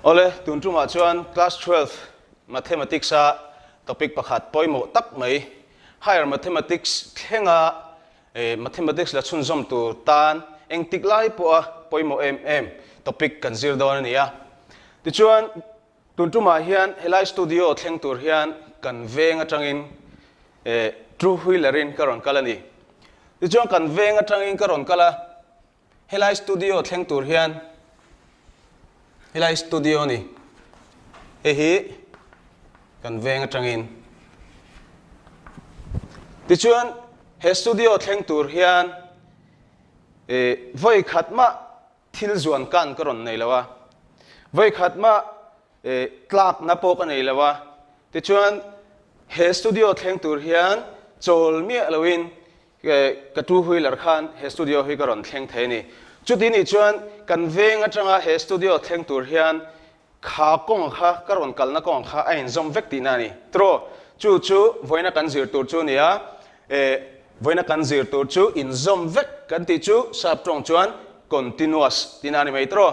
Ole tuntuma chuan class 12 mathematics a topic pakhat poimo tak mai higher mathematics thenga mathematics la chunzom tu tan engtik lai po a poimo topic kan zir don ania ti chuan tuntuma hian helai studio thleng tur hian kan venga tangin true wheelerin karon kalani ti chuan kan venga tangin karon kala helai studio thleng tur hian helai studio ni hi kan venga tangin ti chuan he studio thleng tur hian voi khatma thil zuan kan karon nei lawa voi khatma tlawmngaite po kan nei lawa ti chuan he studio thleng tur hian chol mi alawin ka two wheeler khan he studio hi karon thleng the ni chuti ni chuan kan venga tanga he studio thleng tur hian kha kong kha karon kalna kong kha ain zom vek ti na ni tro chu voina kan zirtur chu nia voina kan zirtur chu in zom vek kan ti chu sap trong chuan continuous tinani mai tro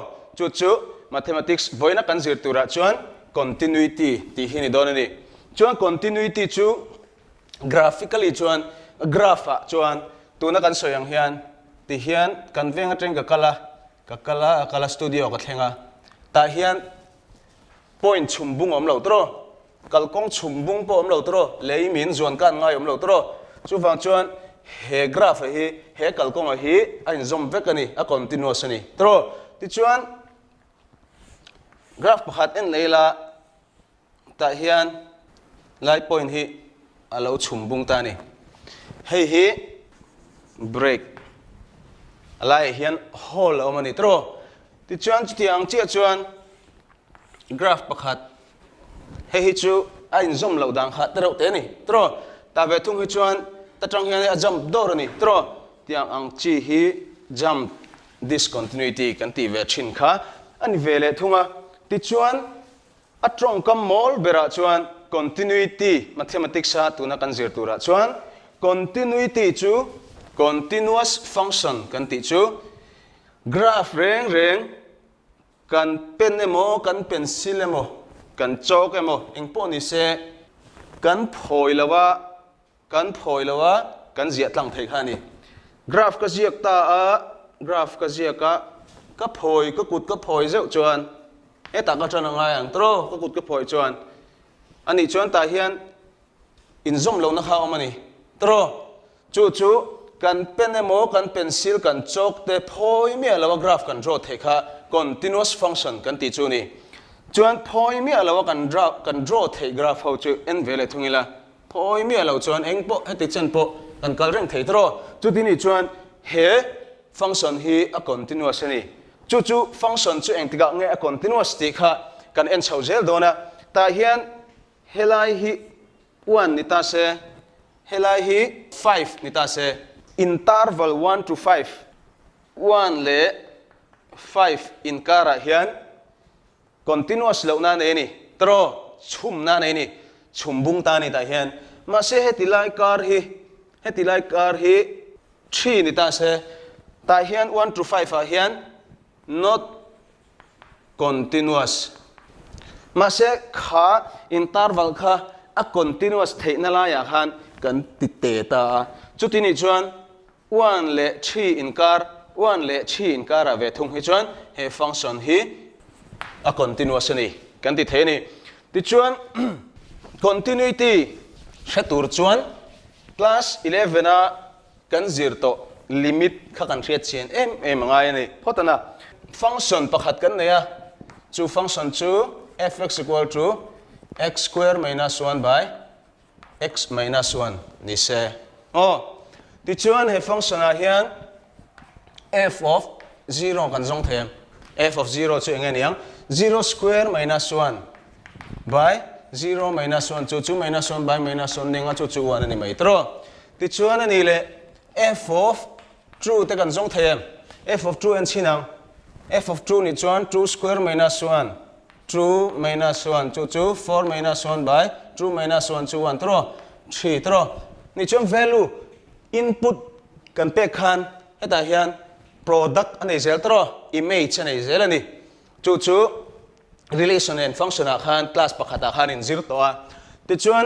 chu mathematics voina kan zirtura chuan continuity ti hi ni don ni chuan continuity chu graphically chuan graph a chuan tuna kan soyang hian ti hian kan venga teng ka kala studio ka thlenga ta hian point chumbung om lo tro kalkong chumbung po om lo tro leimin zuan kan ngai om lo tro chu wang chuan he graph hi he kalkong hi a in zom vek ani a continuous ani tro ti chuan graph pakhat en leila ta hian lai point hi alo chumbung ta ni hei hi break alai hian hole omani tro ti chuan tiang chia chuan graph pakhat hei hi chu a in zom lo dang kha tero te ni tro ta ve thung hi chuan ta tang hian a jump dor ni tro tiang ang chi hi jump discontinuity kan ti ve thin kha ani vele thunga ti chuan a trong kam mol bera chuan continuity mathematics a tuna kan zirtura chuan continuity chu continuous function kan ti chu graph reng kan pen emo kan pencil emo kan chalk emo engpo ni se kan phoi lawa kan zia tlang thei khani graph ka ziak ta a graph ka ziaka ka phoi ka kut ka phoi zeu chuan eta ka chana ngai ang tro ka kut ka phoi chuan ani chuan ta hian in zom lo na kha omani tro chu kan pen emo kan pencil kan chalk te phoi mi alawa graph kan draw thei kha continuous function kan ti chu ni chuan phoi mi alawa kan draw thei graph ho chu en vele thungila phoi mi alo chuan engpo heti chen po kan kal reng thei tro chu ti ni chuan he function hi a continuous ani chu function chu engtika nge a continuous ti kha kan en chho zel dona ta hian helai hi 1 ni ta se helai hi 5 ni ta se interval 1 to 5 1 le 5 in kara hian continuous lo na nei ni tro chum na nei ni chumbung ta ni ta hian ma se hetilai kar hi 3 ni ta se ta hian 1 to 5 a hian not continuous ma se kha interval kha a continuous theihna la ya khan kan ti te ta chuti ni chuan 1 le 3 in kar 1 le 3 in kar a ve thung hi chuan he function hi a continuous ani kan ti the ni ti chuan continuity shatur chuan class 11 a kan zirto limit kha kan riat chen em ngai ani photana function pakhat kan neya chu function chu fx equal to x square minus 1 by x minus 1 ni se ti chuan he function a hian f of 0 kan zong them f of 0 chu ngen yang 0 square minus 1 by 0 minus 1 chu minus 1 by minus 1 ninga chu 1 ani mai tro ti chuan ani le f of true te kan zong them f of true en chinang f of true ni chuan 2 square minus 1 2 minus 1 chu 4 minus 1 by 2 minus 1 chu 1 tro 3 tro ni chuan value input kan pe khan heta hian product anei zel tro image anei zel ani chu relation and function khan class pakhata khan in zir to a ti chuan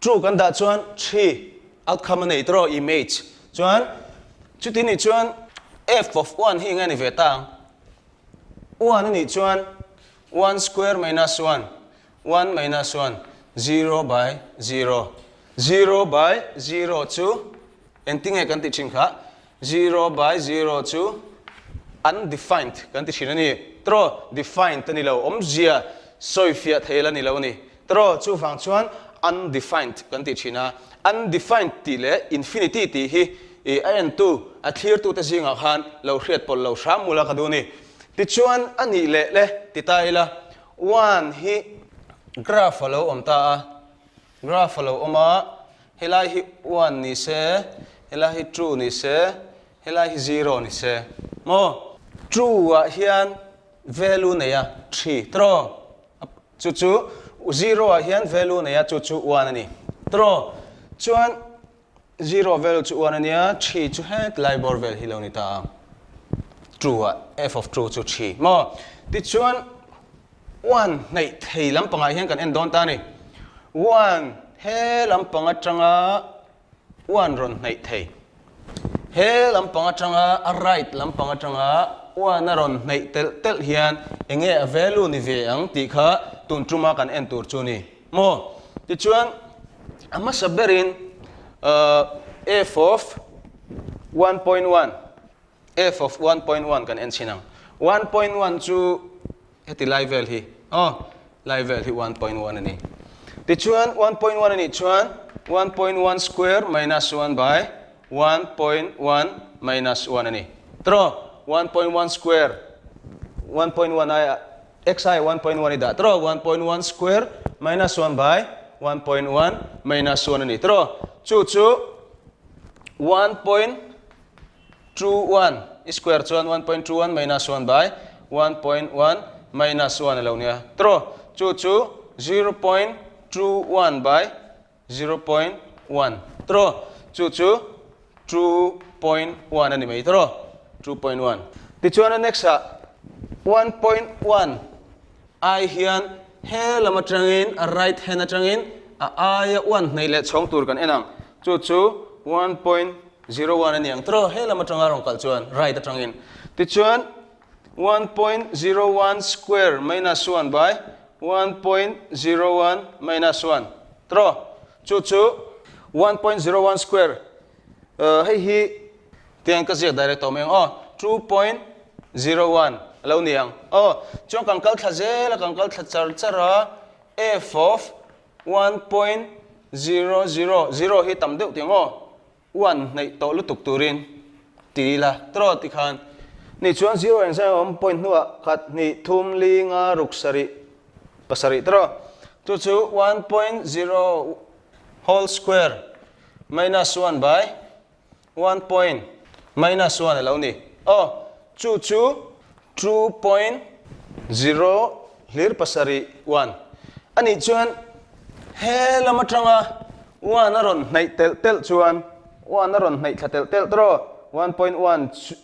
true kan da chuan 3 outcome nei tro image chuan chuti ni chuan f of 1 hi ngani ve tang 1 ni chuan 1 square minus 1 1 minus 1 0 by 0 0 by 0 chu entinge kan ti chin kha 0 by 0 chu undefined kan ti chin ani tro defined tani lo om zia soifia thela ni lo ni tro chu wang chuan undefined kan ti china undefined ti le infinity ti hi an tu a clear tu ta zinga khan lo hriat pol lo sham mula ka du ni ti chuan ani le ti taila 1 hi graph lo om ta a graph lo oma helai hi 1 ni se helai hi 2 ni se helai hi 0 ni se mo true a hian value ne ya 3 tro chu 0 a hian value ne ya chu 1 ani tro chuan 0 value chu 1 ania 3 chu het libor vel hi lo ni ta true a f of true chu 3 mo ti chuan 1 nei thei lampanga hian kan en don ta ni 1 he lampanga tanga 1 ron nei thei he lampanga tanga a right lampanga tanga 1 ron nei tel hian enge a value ni ve ang ti kha tun truma kan en tur chu ni mo ti chuan ama saberin f of 1.1 f of 1.1 kan en sinang 1.1 chu heti level hi level hi 1.1 ani ti chuan 1.1 ani chuan 1.1 square minus 1 by 1.1 minus 1 ani tro 1.1 square 1.1 ay xi 1.1 ida tro 1.1 square minus 1 by 1.1 minus 1 ani tro chu 1.21 square chuan 1.21 minus 1 by 1.1 minus 1 alo nia tro chu 0.21 by 0.1 tro chu 2.1 ani mai tro 2.1 ti chuan next 1.1 I hian he lama tangin a right hand atangin a I 1 nei le chong tur kan enang chu 1.01 ani ang tro he lama tanga rong kal chuan right atangin ti chuan 1.01 square minus 1 by 1.01 minus 1 tro chu 1.01 square hei hi tiang ka ziak direct to meng 2.01 lo niang chong kan kal thazela kan kal thachara f of 1.000 hi tam deuh tiang 1 nei to lu tuk turin ti la tro ti khan ni chuan 0 and 0 point nuwa khat ni thum li nga ruksari pasari tro chu 1.0 whole square minus 1 by 1 point minus 1 alo ni chu 2.0 lir pasari 1 ani chuan he lama tanga 1 aron nei tel chuan 1 aron nei thatel tel tro 1.1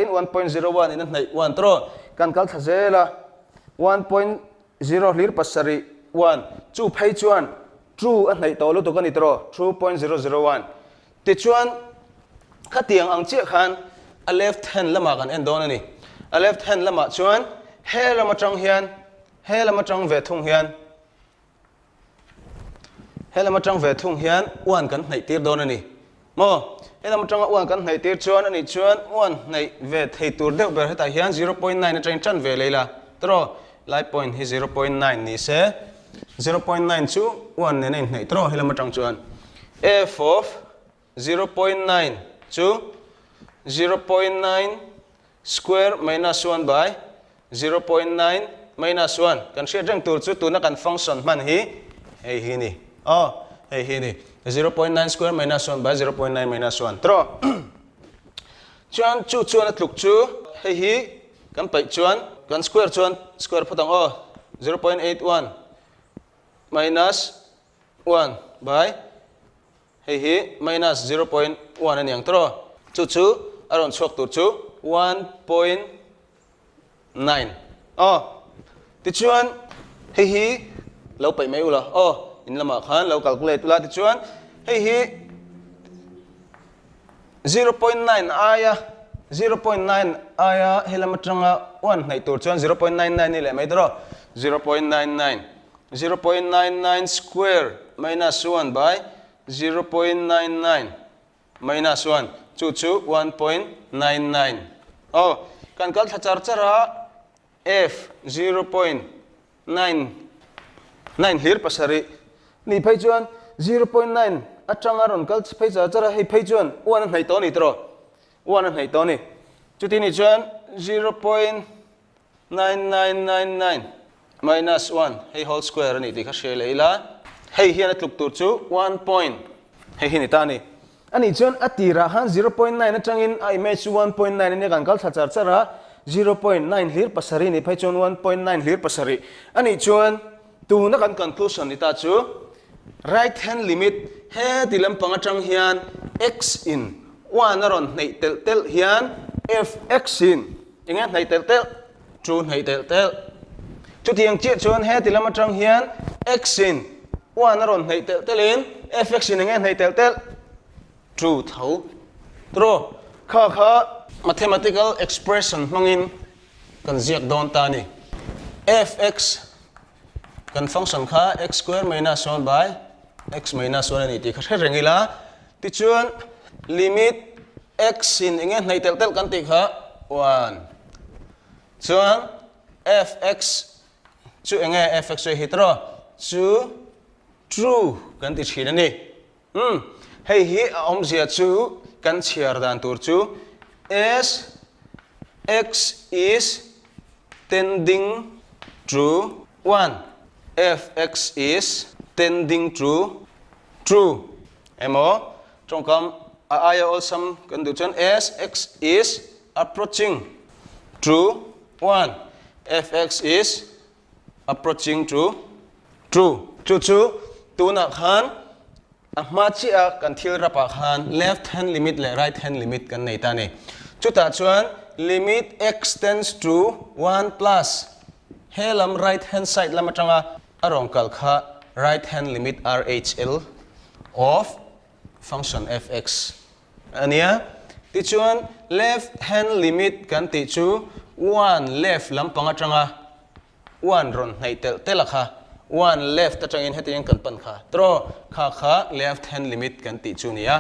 in 1.01 in nei 1 tro kan kal thazela 1.0 lir pasari 1 chu phei chuan true a nei to lu to kan itro 2.001 ti chuan khatiang ang che khan a left hand lama kan en don ani a left hand lama chuan he lama tang hian he lama tang ve thung hian he lama tang ve thung hian 1 kan nei tir don ani mo he lama tang 1 kan nei tir chuan ani chuan 1 nei ve thei tur deuh ber heta hian 0.9 atang chan ve leila tro light point hi 0.9 ni se 0.9 chu 1 ne nei tro he lama tang chuan f of 0.9 chu 0.9 square minus 1 by 0.9 minus 1 kan share jang tur chu tu na kan function man hi hei hi ni hei hi ni 0.9 square minus 1 by 0.9 minus 1 tro chuan chu chuan atluk chu hei hi kan pai chuan kan square chuan square phutang 0.81 minus 1 by hei hi minus 0.1 ani ang tro chu aron chuak tur chu 1.9 ti chuan hei hi lo pai mai ula in lama khan lo calculate ula ti chuan hei hi 0.9 aya 0.9 aya helama tanga 1 nei tur chuan 0.99 ni le mai dro 0.99 0.99 square minus 1 by 0.99 minus 1 chu 1.99 kan kal thachar chara f 0.9 hlir pasari ni phei chuan 0.9 atanga ron kal phei chara hei phei chuan 1 nei to ni tro 1 nei to ni chu ti ni chuan 0.9999 minus 1 hei whole square ni ti kha she leila hei hian atluk tur chu 1 point hei hi ni ta ni ani chuan atira han 0.9 atangin I match 1.9 ni kan kal thachar chara 0.9 hlir pasari ni phei chuan 1.9 hlir pasari ani chuan tu na kan conclusion ni ta chu right hand limit he tilam panga tang hian x in 1 aron nei tel tel hian f x in inga nei tel tel chu nei tel tel chu tiang chi chuan he tilam atang hian x in 1 aron nei tel tel in f x in inga nei tel tel chu thau tro kha mathematical expression mangin kan ziak don ta ni fx kan function kha x square minus 1 by x minus 1 ani ti kha rengila ti chuan limit x in inge nei tel tel kan ti kha 1 chuan fx chu inge fx hitro chu true kan ti thina ni hei hi om zia chu kan chiar dan tur chu as x is tending to 1 fx is tending to true emo trong kam aya also kan du chuan as x is approaching true 1 fx is approaching to true chu tu na khan ahma chi a kan thil rapa khan left hand limit le right hand limit kan nei ta ni chu ta chuan limit x tends to 1 plus helam right hand side lama tanga arong kal kha right hand limit rhl of function fx ania ti chuan left hand limit kan ti chu 1 left lampanga tanga 1 ron nei tel telakha 1 left atangin heting kan pan kha tro kha left hand limit kan ti chu nia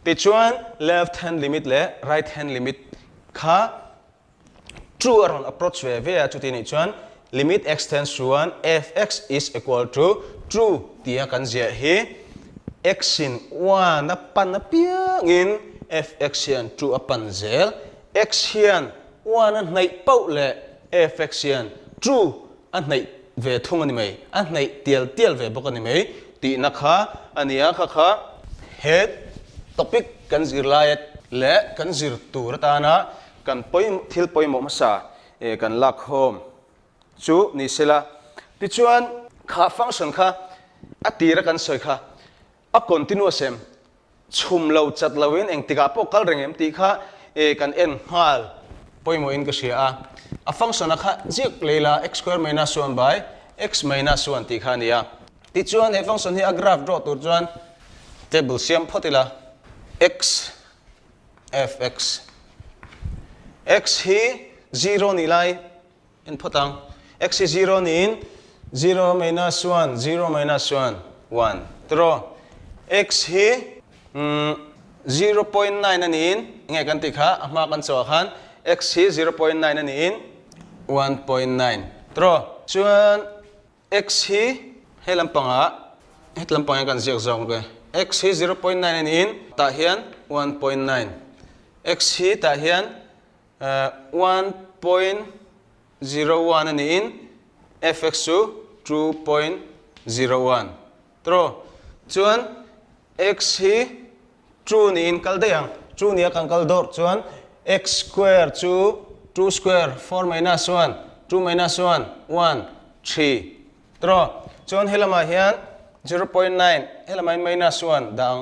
ti chuan left hand limit le right hand limit kha true aron approach ve chu ti ni chuan limit x tends to 1 fx is equal to true tia kan zia hi x in 1 na pan na piang in fx hian true apan zel x hian 1 an nei pau le fx hian true an nei ve thung ani mai an nei tial ve bok ani mai ti na kha ania kha head topic kan zirlai le kan zirtu ratana kan thil poimo masa kan lak home chu ni sela ti chuan kha function kha atira kan soi kha a continuous em chhum lo chat lawin eng tika po kal rengem ti kha kan en hal poimo in ka sia a function kha zik leila x square minus 1 by x minus 1 ti kha nia ti chuan he function hi a graph draw tur chuan table siam photila x fx x hi 0 ni lai in photang x is 0 nin 0 minus 1 0 minus 1 1 tro x hi 0.9 anin nge kan ti kha ahma kan chaw khan x hi 0.9 anin 1.9 tro chuan x hi helampanga hetlampanga kan ziak zong ke x hi 0.9 anin ta hian 1.9 x hi ta hian 1.01 anin fx chu 2.01 tro chuan x hi true ni in kal deyang true ni kan kal dor chuan x square chu 2 square 4 minus 1 2 minus 1 1 3 tro chuan helama hian 0.9 helama minus 1 dang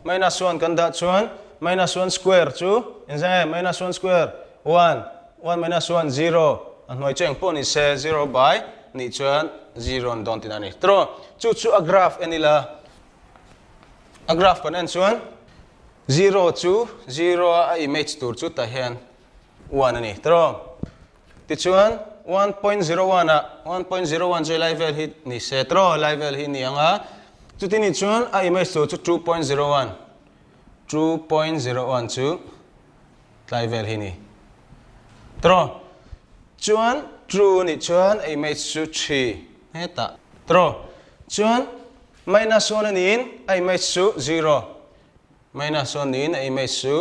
minus 1 kan da chuan minus 1 square chu inzai minus 1 square 1 1 minus 1 0 an noi cheng pon is 0 by ni chuan 0 don tin ani tro chu a graph anila a graph kan an chuan 0 chu 0 a image tur chu ta hian 1 ani tro ti chuan 1.01 a 1.01 chu level hi ni se tro level hi ni anga chu ti ni chuan a image tur chu 2.01 2.01 chu level hi ni tro chuan true ni chuan image chu 3 heta tro chuan -1 anin image chu 0 -1 anin image chu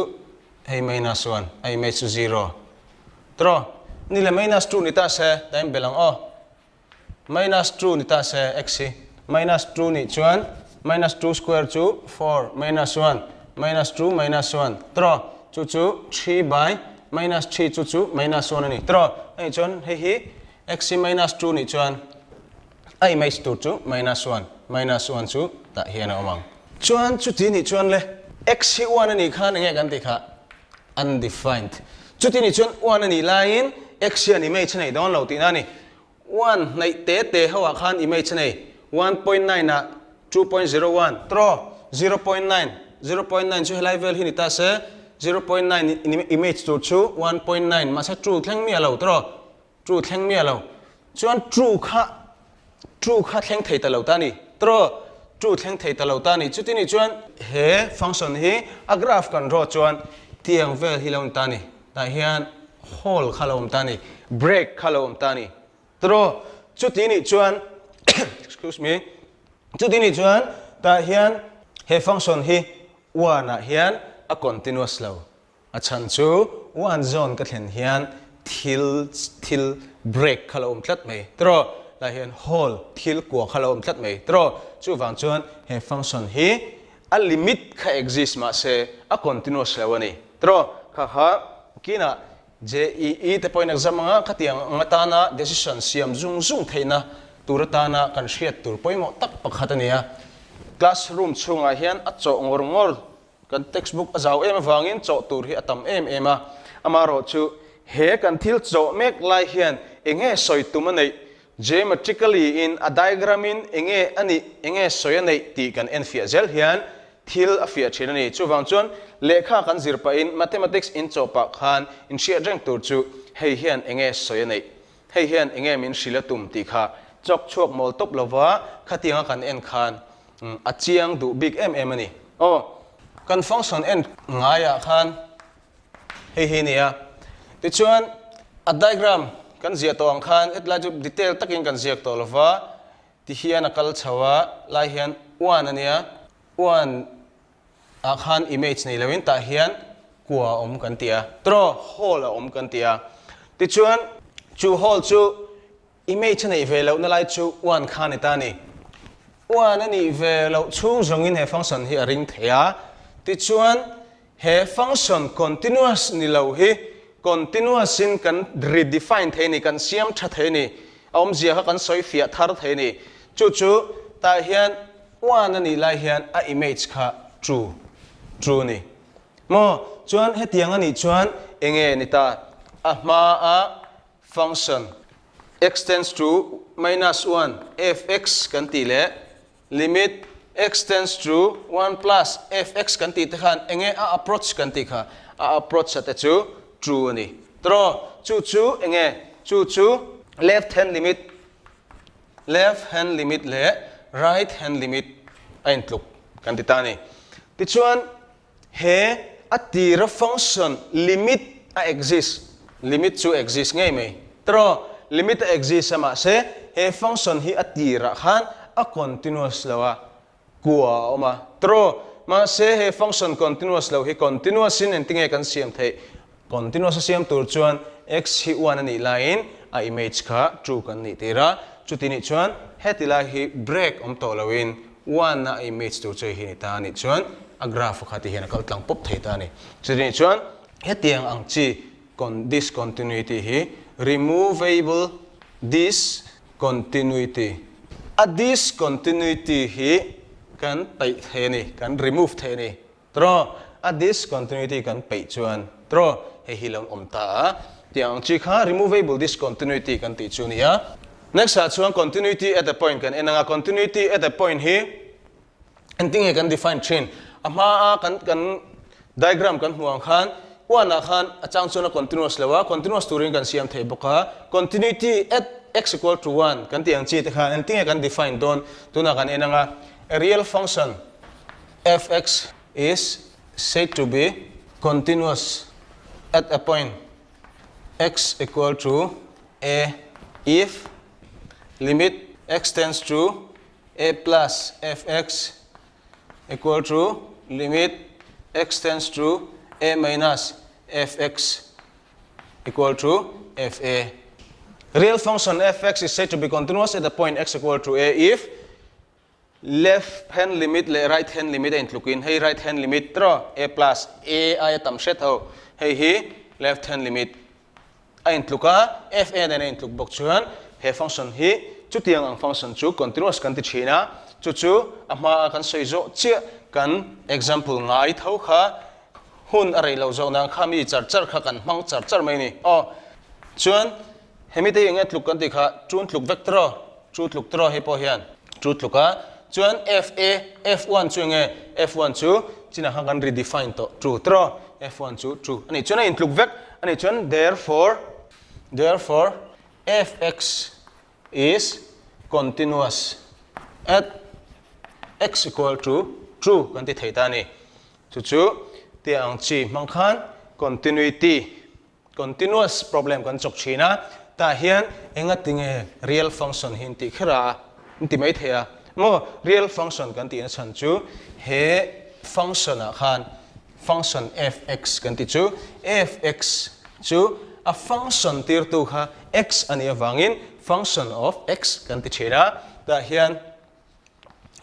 hei -1 image chu 0 tro ni le -2 ni ta se time belang -2 ni ta se x -2 ni chuan -2 square chu 4 -1 -2 -1 tro chu 3 by -3 chu -1 ani tro ai chuan hei hi x -2 ni chuan ai image tur chu -1 chu ta hian omang chuan chu ti ni chuan le x hi 1 ani khan nge kan ti kha undefined chu ti ni chuan 1 ani lain x hi an image nei don lo ti na ni 1 nei te hawa khan image nei 1.9 na 2.01 tro 0.9 chu level hi ni ta se 0.9 image tur chu 1.9 ma sa true thleng mi alo tro true thleng mi alo chuan true kha thleng thei ta lo ta ni tro true thleng thei ta lo ta ni chu ti ni chuan he function hi a graph kan ro chuan tiang vel hi lo ta ni ta hian hole kha lo ta ni break kha lo ta ni tro chu ti ni chuan excuse me chu ti ni chuan ta hian he function hi 1 a hian a continuous lo a chan chu 1 zone ka thlen hian thil break kha lo tlat mai tro la hian hole thil kwa kha lo tlat mai tro chu wang chuan he function hi a limit kha exist ma se a continuous lo ani tro kha ha kina JEE te point exam nga khatiang ngatana decision siam zung theihna turatana kan hriat tur poimo tak pakhatania classroom chunga hian a chaw ngor kan textbook azaw em wangin chaw tur hi atam em a amaro chu he kan thil chaw mek lai hian enge soitum nei geometrically in a diagram in enge soya nei ti kan en fia zel hian thil a fia thina ni chu wang chuan lekha kan zirpa in mathematics in chawpa khan in shia reng tur chu hei hian enge soya nei hei hian enge min shrilatum ti kha chok chuak mol top lova khatianga kan en khan a chiang du big em ani kan function en ngaya khan hei nia ti chuan a diagram kan zia to ang khan etla chu detail takin kan ziak to lova ti hian a kal chhawa lai hian 1 ania 1 a khan image nei lawin ta hian kwa om kan tia tro hole om kan tia ti chuan chu hole chu image nei velo na lai chu 1 khan eta ni 1 ani velo chung zongin he function hi a ring theya ti chuan he function continuous ni lo hi continuous in kan redefine thei ni kan siam tha thei ni om zia kha kan soi fia thar thei ni chu ta hian 1 ani lai hian a image kha true ni mo chuan he tiang ani chuan enge ni ta a ma a function x tends to -1 fx kan ti le limit x tends to 1 plus fx kan ti te khan enge a approach kan ti kha a approach ate chu true ani tro chu enge chu left hand limit le right hand limit ain tluk kan ti ta ni ti chuan he atira function limit a exist limit chu exist ngei mai tro limit a exist ama se he function hi atira khan a continuous lawa kwa oma tro ma se he function continuous law hi continuous in entinge kan siam thei continuous siam tur chuan x hi 1 ani line a image kha true kan ni tira chutini chuan hetila hi break om to lawin 1 na image tur chei hi ta ni chuan a graph khati hian kal tlang pop thei ta ni chutini chuan hetiang ang chi discontinuity hi removable discontinuity a discontinuity hi kan pai the ni kan remove the ni tro a discontinuity kan pai chuan tro he hilon omta tiang chi kha removable discontinuity kan ti chu nia next chuan continuity at the point kan enanga continuity at the point hi ending he kan define thin ama kan diagram kan huang khan wana khan achang chuna continuous lewa continuous turin kan siam thei boka continuity at x equal to 1 kan tiang chi te kha ending he kan define don tuna kan enanga a real function fx is said to be continuous at a point x equal to a if limit x tends to a plus fx equal to limit x tends to a minus fx equal to fa. Real function fx is said to be continuous at the point x equal to a if left hand limit le right hand limit in tlukin hey right hand limit draw a plus a ay tam set ho hey hi left hand limit in tluka fa na in tluk bok chuan he function hi chu tiang ang function chu continuous kan ti thina chu ama kan soizo che kan example ngai tho kha hun arei lo zo na khami char kha kan mang char mai ni chuan hemi te eng tluk kan ti kha chun tluk vector chu tluk tro he po hian chu tluka chuan fa f1 chu nge f1 chu china kha kan redefine to true tro f1 chu true ani chuan in tluk vec ani chuan therefore fx is continuous at x equal to true kan ti thei ta ni chu ti ang chi mang khan continuous problem kan chok china ta hian enga tinge real function hin ti khara ti mai thea mo real function kan ti na chan chu he function a khan function fx kan ti chu fx chu a function tirtu kha x ani vangin function of x kan ti chena ta hian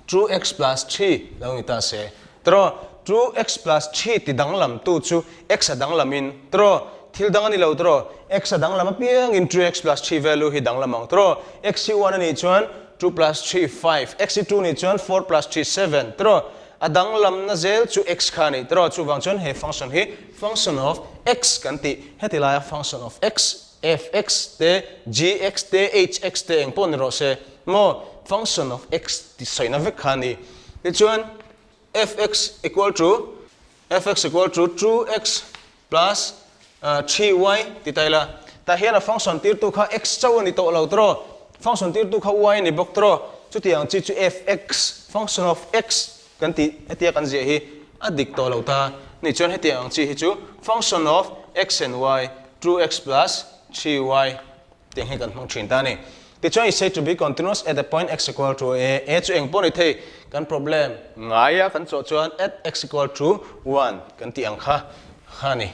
true x plus 3 lo ta se tro true x plus 3 ti danglam tu chu x a danglamin tro thil dang ani lo tro x a danglam piang in true x plus 3 value hi danglamang tro x1 ani chuan 2 plus 3 5 x2 ni chuan 4 plus 3 7 tro adang lam na zel chu x khani tro chu wang chuan he function hi function of x kan ti heti la function of x fx te gx te hx te eng pon ro se mo function of x ti soina vek khani ti chuan fx equal to 2x plus 3y ti taila ta hian a function tirtu kha x chaw ni to lo tro function tirtu kha y ni bok tro chu tiang chi chu fx function of x kan ti atia kan je hi a diklo lo ta ni chuan he tiang chi hi chu function of x and y 2x plus 3y tiang he kan hmang thin ta ni ti chuan is said to be continuous at the point x equal to a chu eng pon thei kan problem ngaia kan cho chuan at x equal to 1 kan ti ang kha ni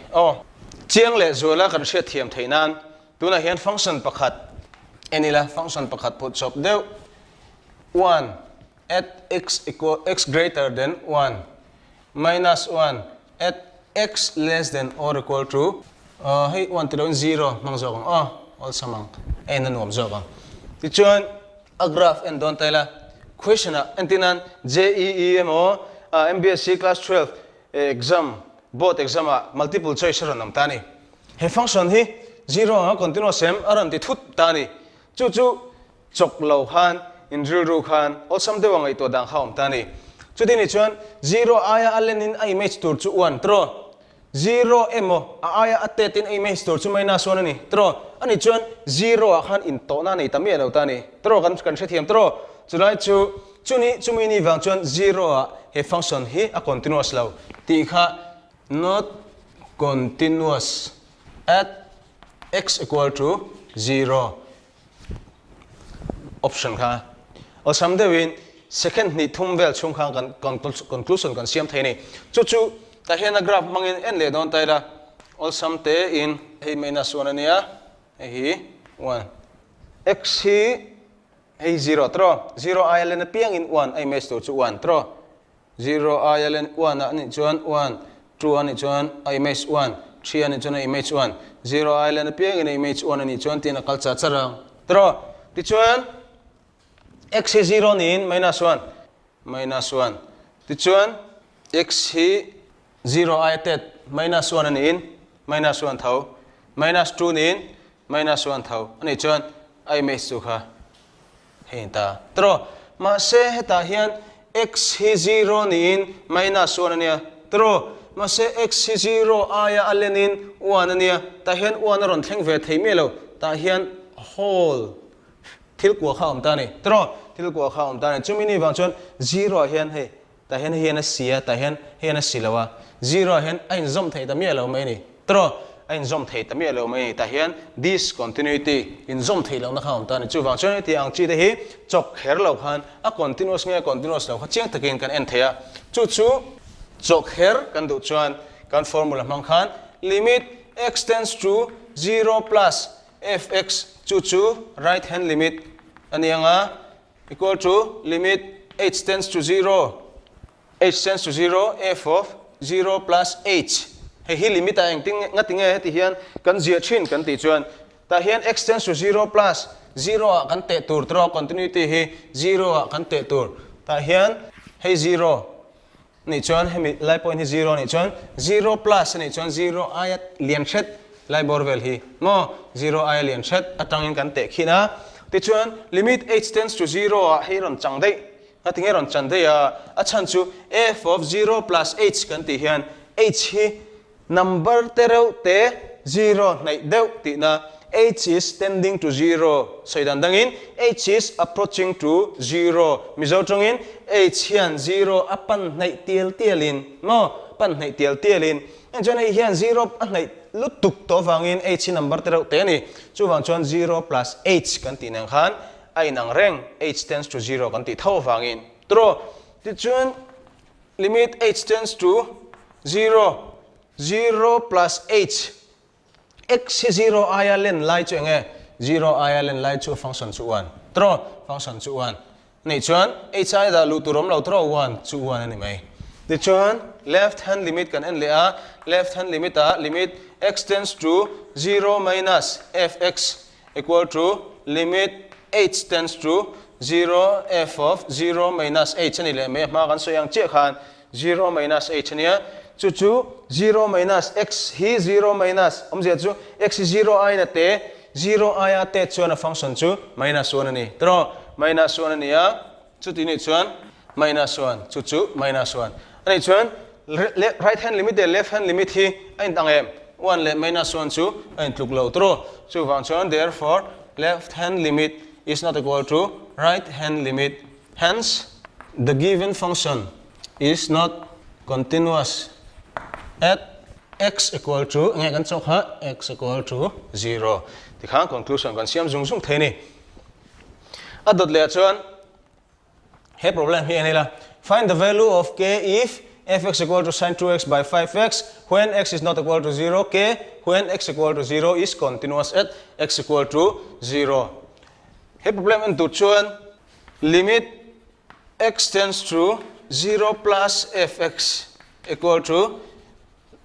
chiang le zola kan hriat thiam theinan tuna hian function pakhat enila function pakhat put chop deu 1 at x greater than 1 minus 1 at x less than or equal to hey 1 to 0 mang zo kang all samang en anom zo kang ti chuan a graph and don taila question antinan JEE mo MBSc class 12 exam both exam multiple choice ron nam tani he function hi 0 continuous sem aran ti thut tani chu chok lo khan in Zirlai khan all some de wangai to dang khawm tani chu dini chuan 0 aya alenin a image tur chu 1 tro 0 emo aya atetin a image tur chu minus 1 ani tro ani chuan 0 khan in to na nei tamia lo tani tro kan se thiam tro chulai chu mi ni wang chuan 0 he function hi a continuous lo ti kha not continuous at x equal to 0 option kha or someday win second ni thum vel chung khang kan conclusion kan siam thei ni chu ta hian graph mangin en le don taila all sum te in he minus 1 ania he 1 x hi he 0 tro 0 I len piang in 1 I match to chu 1 tro 0 I len 1 ani chuan 1 2 ani chuan I match 1 3 ani chuan I match 1 0 I len piang in I match 1 ani chuan tin kal cha charang tro ti chuan x hi 0 nin minus 1 ti chuan x hi 0 I tet minus 1 nin minus 1 thau minus 2 nin minus 1 thau ani chuan I match chu kha hei ta tro ma se heta hian x hi 0 ni in minus 1 ania tro ma se x hi 0 aya alenin 1 ania ta hian 1 ron thleng ve thei melo ta hian whole thil kwa kha ta ni tro thil kwa kha ta ni chumi ni wang chon 0 hian hei ta hian hian a sia ta hian a silawa 0 hian ain zom thei ta melo mai ni tro ain zom thei ta melo mai ta hian discontinuity in zom thei lo na kha ta ni chu wang chon ti ang chi te hi chok kher lo khan a continuous lo kha chiang takin kan en theya chu chok kher kan du chuan kan formula mang khan limit x tends to 0 plus fx chu right hand limit anianga equal to limit h tends to 0 f of 0 plus h hi limit a eng ting ngatinge heti hian kan zia thin kan ti chuan ta hian x tends to 0 plus 0 a kan te tur tro continuity hi 0 a kan te tur ta hian hei 0 ni chuan hemi lai point hi 0 ni chuan 0 plus ni chuan 0 aya lian thet lai borvel hi mo 0 aya lian thet atangin kan te khina ti chuan limit h tends to 0 a hei ron changdei ngatinge ron chandei a chan chu f of 0 plus h kan ti hian h hi number tereu te 0 nei deuh ti na h is tending to 0 soidan dangin h is approaching to 0 mizo tongin h hian 0 apan nei tielin mo pan nei tielin enjon ei hian 0 a nei lutuk to wangin h number tereu te ni chu wang chuan 0 plus h kan ti nang khan ai nang reng h tends to 0 kan ti tho wangin tro ti chuan limit h tends to 0 plus h x 0 aya len lai chu nge 0 aya len lai chu function chu 1 tro function chu 1 nei chuan h ai da lu turom lo tro 1 chu 1 ani mai ti chuan left hand limit kan en le a left hand limit a limit x tends to 0 minus fx equal to limit h tends to 0 f of 0 minus h ani le me ma kan so yang che khan 0 minus h ania chu 0 minus x hi 0 minus omje chu x 0 ai na te 0 ai a te chuan a function chu minus 1 ani tro minus 1 ania chu ti ni chuan minus 1 chu minus 1 ani chuan right hand limit the left hand limit hi ain tangem 1 le minus 1 chu ain tluk lo tro chu wang chuan therefore left hand limit is not equal to right hand limit hence the given function is not continuous at x equal to nghe kan chok ha x equal to 0 ti khang conclusion kan siam zung thei ni adot le chuan he problem hi anila find the value of k if fx equal to sin 2x by 5x when x is not equal to 0 k when x equal to 0 is continuous at x equal to 0 he problem en tu chuan limit x tends to 0 plus fx equal to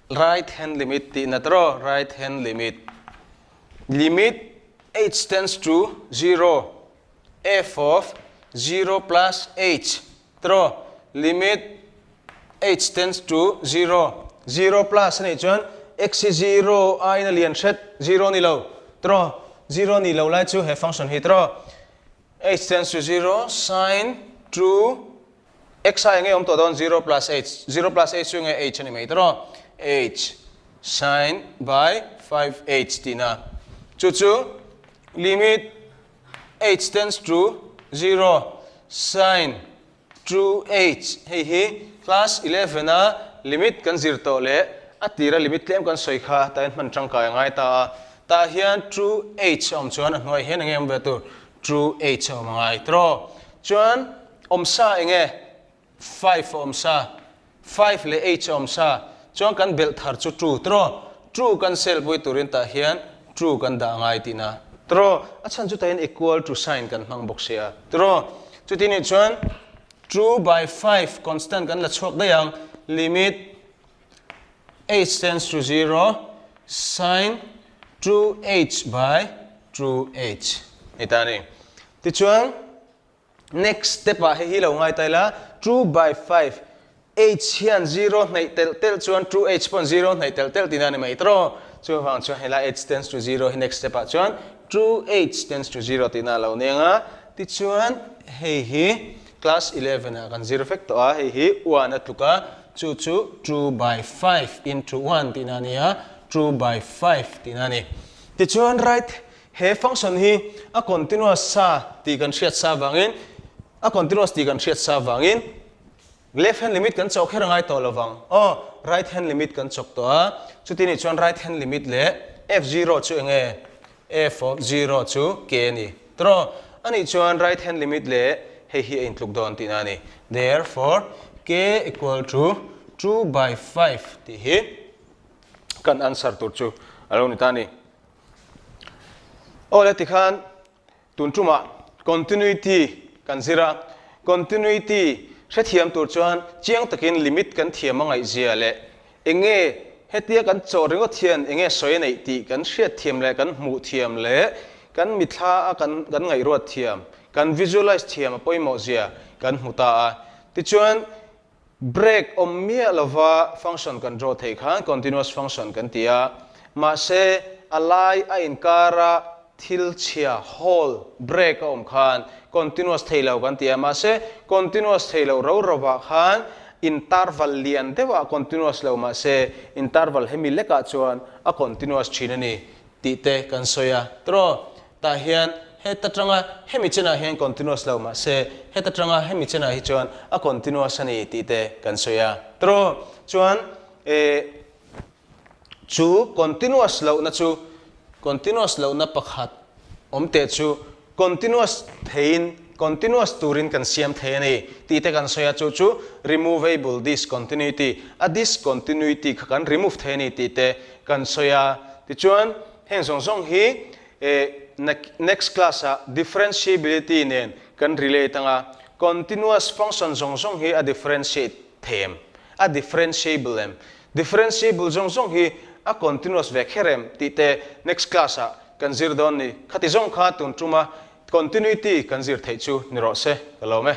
right hand limit ti natro right hand limit h tends to 0 f of 0 plus h tro limit h tends to 0 plus ni chuan x is 0 ai na lian set 0 ni lo tro 0 ni lo lai chu he function hi tro h tends to 0 sin 2 x ai nge om to don 0 plus h chu nge h ani mai tro h sin by 5h tina chu limit h tends to 0 sin 2h hi class 11 a limit kan zirto le atira limit tlem kan soikha ta man tangkai ngai ta hian 2h om chuan a hnoi hen ngem ve tu 2h om ngai tro chuan omsa enge 5 omsa 5 le h omsa chuan kan bel thar chu 2 tro 2 kan sel boi turin ta hian 2 kan da ngai tina tro achan chu ta in equal to sign kan mang box sia tro chu tin ni chuan 2 by 5 constant kan la chok da yang limit h tends to 0 sin 2h by 2h itani ti chuan next step a hi lo ngai taila 2 by 5 h hian 0 nei tel chuan 2h pon 0 nei tel tina ni mai tro chu wang chuan hela h tends to 0 hi next step a chuan 2h tends to 0 tina lo nenga ti chuan hei hi class 11 a kan zir vek to a hei hi 1 atuka chu 2 by 5 into 1 tina nia 2 by 5 tina ni ti chuan right he function hi a continuous sa ti kan hriat sa wangin a continuous ti kan hriat sa wangin left hand limit kan chok herangai to lawang right hand limit kan chok to a chuti ni chuan right hand limit le f0 chu enge f of 0 chu k ni tro ani chuan right hand limit le hei hi in tluk don tina ni therefore k equal to 2 by 5 ti hi kan answer tur chu alo ni ta ni ole ti khan tun chuma continuity kan zira continuity se thiam tur chuan chiang takin limit kan thiam angai zia le enge hetia kan choringo thian enge soi nei ti kan hriat thiam le kan hmu thiam le kan mitha kan ngai ruat thiam kan visualize thiam poimo zia kan hmuta a ti chuan break omia lova function kan draw thei khan continuous function kan tia ma se alai a inkara thil chia whole break om khan continuous theilo kan tia ma se continuous theilo ro rova khan interval lian dewa continuous lo ma se interval hemi leka chuan a continuous chinani ti te kan soya tro ta hian he tatranga hemi chena hian continuous lo ma se he tatranga hemi chena hi chuan a continuous ani ti te kan soya tro chuan chu continuous lo na chu continuous lo na pakhat omte chu continuous thein continuous turin kan siam thei ani ti te kan soya chu chu removable discontinuity a discontinuity kan remove thei ani ti te kan soya ti chuan heng song song hi next class a differentiability nen kan relate anga continuous function song song hi a differentiate them a differentiable em differentiable song song hi a continuous vekherem ti te next class a kan zir don ni khati zong kha tun tuma continuity kan zir thei chu ni ro se kalo me